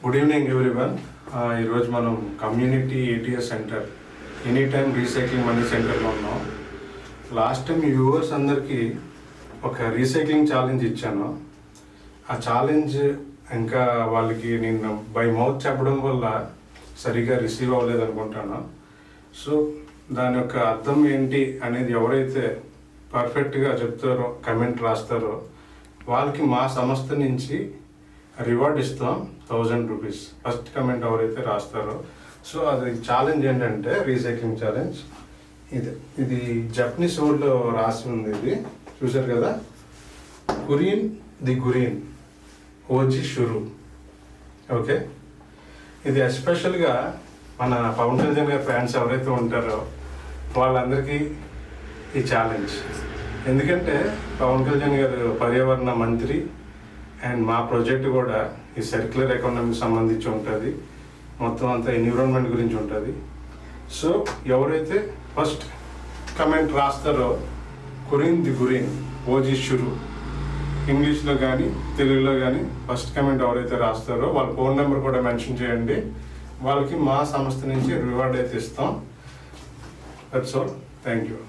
Good evening everyone. ఈరోజు మనం community ATS centre any time recycling money సెంటర్లో ఉన్నాం. లాస్ట్ టైం వ్యూవర్స్ అందరికీ ఒక రీసైక్లింగ్ ఛాలెంజ్ ఇచ్చాను. ఆ ఛాలెంజ్ ఇంకా వాళ్ళకి నేను బై మౌత్ చెప్పడం వల్ల సరిగా రిసీవ్ అవ్వలేదు అనుకుంటాను. సో దాని యొక్క అర్థం ఏంటి అనేది ఎవరైతే పర్ఫెక్ట్గా చెప్తారో, కమెంట్ రాస్తారో వాళ్ళకి మా సంస్థ నుంచి రివార్డ్ ఇస్తాం 1000 రూపీస్. ఫస్ట్ కమెంట్ ఎవరైతే రాస్తారో. సో అది ఛాలెంజ్ ఏంటంటే రీసైక్లింగ్ ఛాలెంజ్. ఇది జపనీస్ వర్డ్లో రాసి ఉంది. ఇది చూసారు కదా, కురియన్ ది గురియన్ ఓజీ షురు. ఓకే, ఇది ఎస్పెషల్గా మన పవన్ కళ్యాణ్ గారి ఫ్యాన్స్ ఎవరైతే ఉంటారో వాళ్ళందరికీ ఈ ఛాలెంజ్. ఎందుకంటే పవన్ కళ్యాణ్ గారు పర్యావరణ మంత్రి అండ్ మా ప్రాజెక్ట్ కూడా ఈ సర్క్యులర్ ఎకానమీకి సంబంధించి ఉంటుంది. మొత్తం అంతా ఎన్విరాన్మెంట్ గురించి ఉంటుంది. సో ఎవరైతే ఫస్ట్ కమెంట్ రాస్తారో కురియన్ ది గురియన్ ఓజీ షురు, ఇంగ్లీష్లో కానీ తెలుగులో కానీ ఫస్ట్ కమెంట్ ఎవరైతే రాస్తారో వాళ్ళ ఫోన్ నెంబర్ కూడా మెన్షన్ చేయండి. వాళ్ళకి మా సంస్థ నుంచి రివార్డ్ అయితే ఇస్తాం. That's all. Thank you.